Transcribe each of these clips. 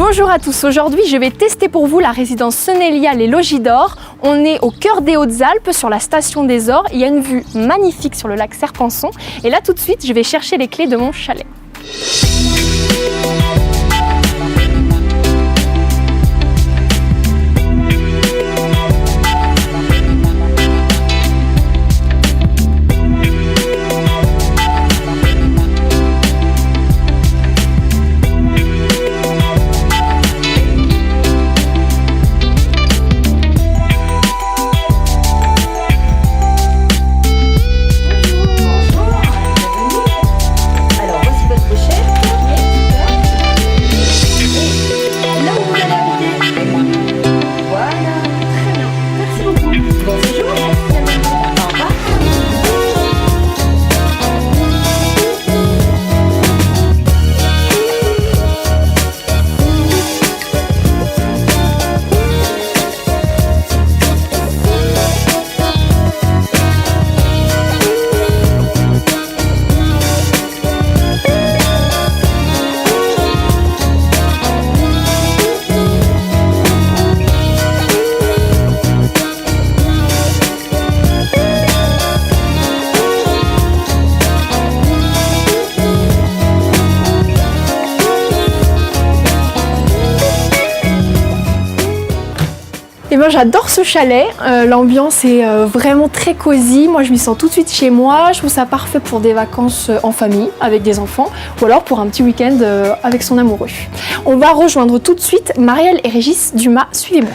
Bonjour à tous, aujourd'hui je vais tester pour vous la résidence Senelia les Logis d'Or. On est au cœur des Hautes-Alpes sur la station des Ors, il y a une vue magnifique sur le lac Serpenson et là tout de suite je vais chercher les clés de mon chalet. Et ben j'adore ce chalet, l'ambiance est vraiment très cosy, moi je m'y sens tout de suite chez moi, je trouve ça parfait pour des vacances en famille avec des enfants ou alors pour un petit week-end avec son amoureux. On va rejoindre tout de suite Marielle et Régis Dumas, suivez-moi.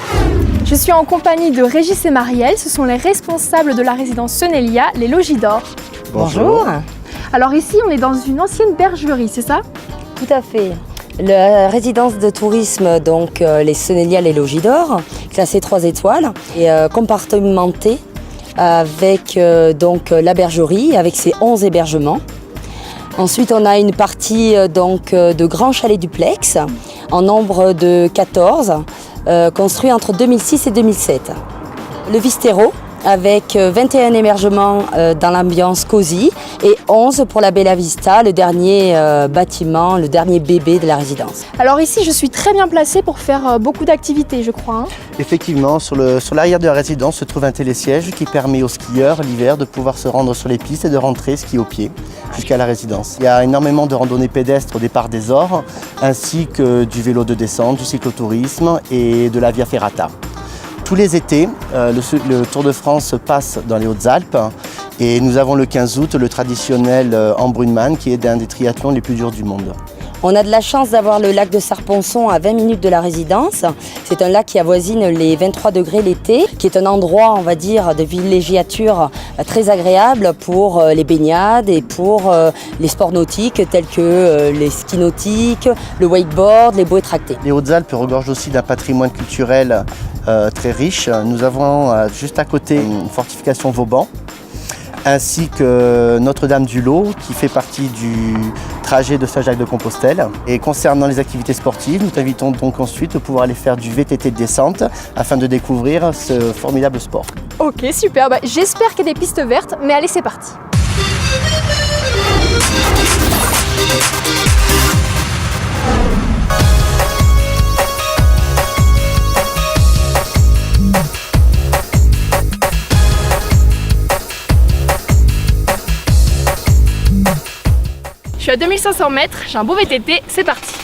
Je suis en compagnie de Régis et Marielle, ce sont les responsables de la résidence Senelia, les Logis d'Or. Bonjour. Alors ici on est dans une ancienne bergerie, c'est ça? Tout à fait. La résidence de tourisme, donc les Senelia, les Logis d'Or, classée 3 étoiles, et compartimentée avec donc la bergerie, avec ses 11 hébergements. Ensuite, on a une partie donc de grands chalets duplex, en nombre de 14, construits entre 2006 et 2007. Le Vistero, avec 21 hébergements dans l'ambiance cosy et 11 pour la Bella Vista, le dernier bâtiment, le dernier bébé de la résidence. Alors ici, je suis très bien placée pour faire beaucoup d'activités, je crois. Effectivement, sur l'arrière de la résidence se trouve un télésiège qui permet aux skieurs l'hiver de pouvoir se rendre sur les pistes et de rentrer ski au pied jusqu'à la résidence. Il y a énormément de randonnées pédestres au départ des Ors, ainsi que du vélo de descente, du cyclotourisme et de la Via Ferrata. Tous les étés, le Tour de France passe dans les Hautes-Alpes et nous avons le 15 août le traditionnel Embrunman qui est un des triathlons les plus durs du monde. On a de la chance d'avoir le lac de Serpenson à 20 minutes de la résidence. C'est un lac qui avoisine les 23 degrés l'été, qui est un endroit, on va dire, de villégiature très agréable pour les baignades et pour les sports nautiques tels que les skis nautiques, le wakeboard, les boés tractés. Les Hautes-Alpes regorgent aussi d'un patrimoine culturel très riche. Nous avons juste à côté une fortification Vauban, ainsi que Notre-Dame-du-Lot qui fait partie du trajet de Saint-Jacques-de-Compostelle. Et concernant les activités sportives, nous t'invitons donc ensuite à pouvoir aller faire du VTT de descente afin de découvrir ce formidable sport. Ok, super, j'espère qu'il y a des pistes vertes, mais allez, c'est parti. Je suis à 2500 mètres, j'ai un beau VTT, c'est parti.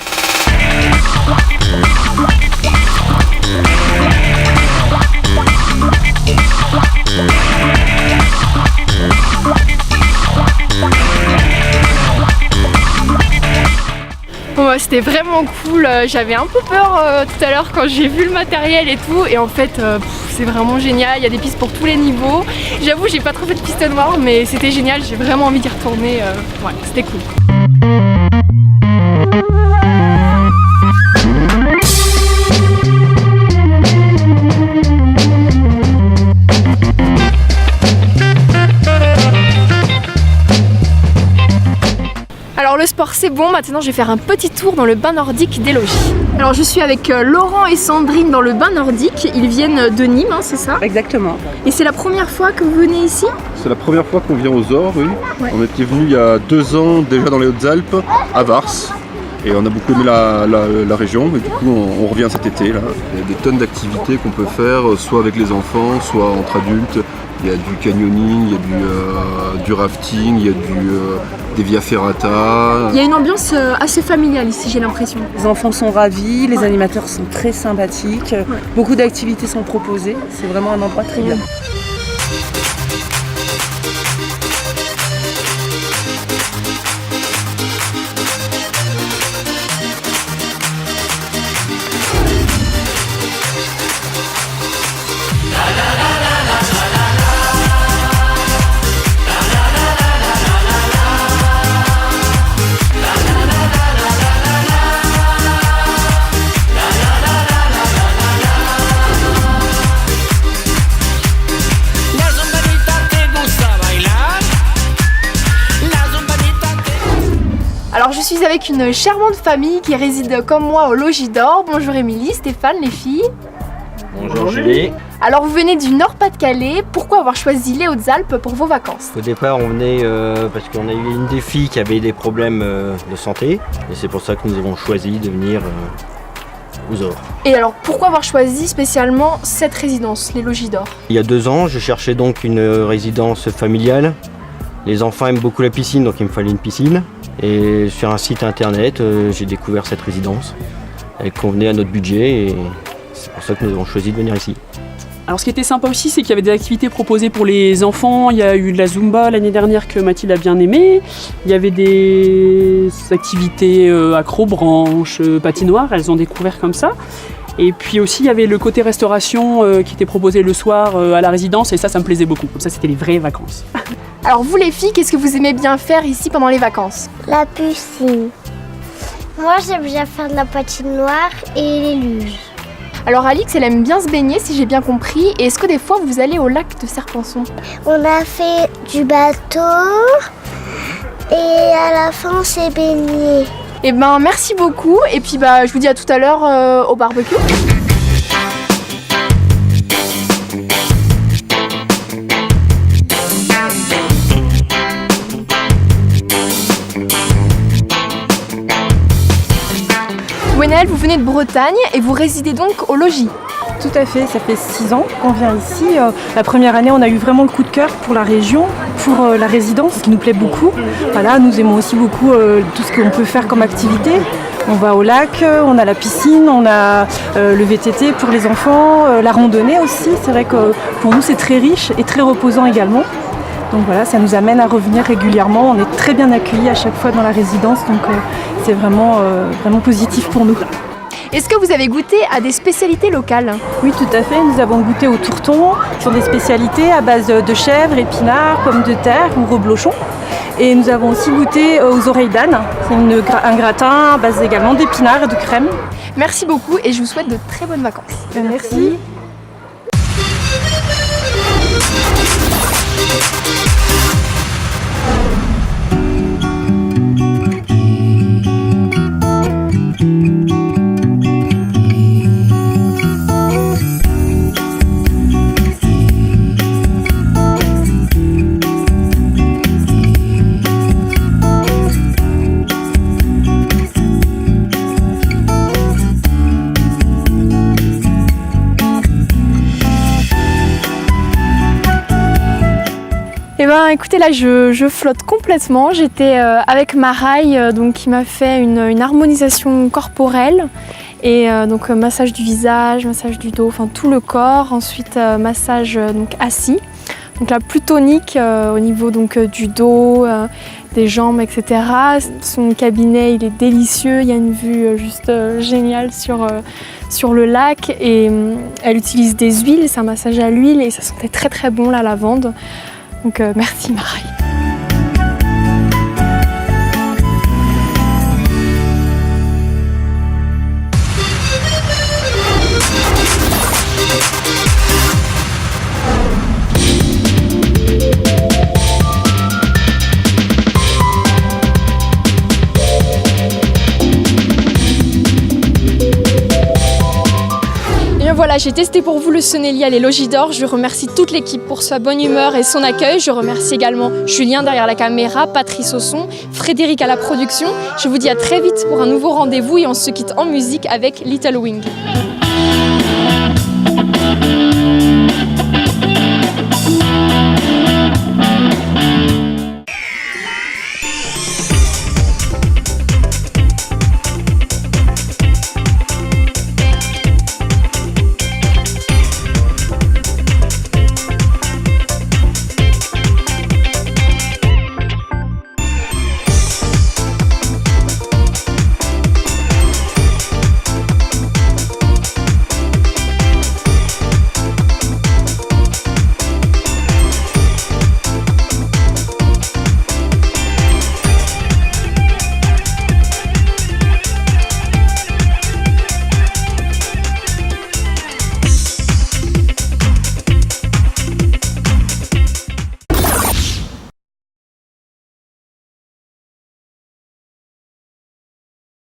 Bon, c'était vraiment cool, j'avais un peu peur tout à l'heure quand j'ai vu le matériel et tout et en fait c'est vraiment génial, il y a des pistes pour tous les niveaux. J'avoue j'ai pas trop fait de piste noire mais c'était génial, j'ai vraiment envie d'y retourner, ouais c'était cool. Alors le sport c'est bon, maintenant je vais faire un petit tour dans le bain nordique des Logis. Alors je suis avec Laurent et Sandrine dans le bain nordique, ils viennent de Nîmes, hein, c'est ça? Exactement. Et c'est la première fois que vous venez ici? C'est la première fois qu'on vient aux Ors, oui. Ouais. On était venu il y a 2 ans déjà dans les Hautes-Alpes, à Vars. Et on a beaucoup aimé la région, et du coup on revient cet été là. Il y a des tonnes d'activités qu'on peut faire, soit avec les enfants, soit entre adultes. Il y a du canyoning, il y a du rafting, il y a des via ferrata. Il y a une ambiance assez familiale ici, j'ai l'impression. Les enfants sont ravis, les animateurs sont très sympathiques, beaucoup d'activités sont proposées, c'est vraiment un endroit très bien. Alors je suis avec une charmante famille qui réside comme moi au Logis d'Or. Bonjour Émilie, Stéphane, les filles. Bonjour Julie. Alors vous venez du Nord-Pas-de-Calais, pourquoi avoir choisi les Hautes-Alpes pour vos vacances? Au départ on venait parce qu'on a eu une des filles qui avait des problèmes de santé et c'est pour ça que nous avons choisi de venir aux Ors. Et alors pourquoi avoir choisi spécialement cette résidence, les Logis d'Or? Il y a 2 ans je cherchais donc une résidence familiale. Les enfants aiment beaucoup la piscine donc il me fallait une piscine. Et sur un site internet j'ai découvert cette résidence. Elle convenait à notre budget et c'est pour ça que nous avons choisi de venir ici. Alors ce qui était sympa aussi, c'est qu'il y avait des activités proposées pour les enfants. Il y a eu de la Zumba l'année dernière que Mathilde a bien aimé. Il y avait des activités accrobranche, patinoire, elles ont découvert comme ça. Et puis aussi il y avait le côté restauration qui était proposé le soir à la résidence et ça me plaisait beaucoup. Comme ça c'était les vraies vacances. Alors vous les filles, qu'est-ce que vous aimez bien faire ici pendant les vacances? La piscine. Moi j'aime bien faire de la patinoire et les luges. Alors Alix, elle aime bien se baigner si j'ai bien compris. Et est-ce que des fois vous allez au lac de Serpenson? On a fait du bateau et à la fin on s'est baigné. Eh ben merci beaucoup et puis je vous dis à tout à l'heure au barbecue. Gwenaëlle, vous venez de Bretagne et vous résidez donc au Logis. Tout à fait, ça fait 6 ans qu'on vient ici. La première année, on a eu vraiment le coup de cœur pour la région, pour la résidence, qui nous plaît beaucoup. Voilà, nous aimons aussi beaucoup tout ce qu'on peut faire comme activité. On va au lac, on a la piscine, on a le VTT pour les enfants, la randonnée aussi. C'est vrai que pour nous, c'est très riche et très reposant également. Donc voilà, ça nous amène à revenir régulièrement. On est très bien accueillis à chaque fois dans la résidence, donc c'est vraiment positif pour nous. Est-ce que vous avez goûté à des spécialités locales? Oui, tout à fait. Nous avons goûté aux tourtons, qui sont des spécialités à base de chèvre, épinards, pommes de terre ou reblochon. Et nous avons aussi goûté aux oreilles d'âne. C'est un gratin à base également d'épinards et de crème. Merci beaucoup et je vous souhaite de très bonnes vacances. Merci. Eh ben écoutez, là je flotte complètement. J'étais avec Maraï qui m'a fait une harmonisation corporelle et donc massage du visage, massage du dos, enfin tout le corps. Ensuite massage assis. Donc là plus tonique au niveau du dos, des jambes, etc. Son cabinet il est délicieux, il y a une vue juste géniale sur le lac et elle utilise des huiles, c'est un massage à l'huile et ça sentait très très bon la lavande. Donc merci Maraï. Voilà, j'ai testé pour vous le Sennelial et Logidor. Je remercie toute l'équipe pour sa bonne humeur et son accueil. Je remercie également Julien derrière la caméra, Patrice au son, Frédéric à la production. Je vous dis à très vite pour un nouveau rendez-vous et on se quitte en musique avec Little Wing.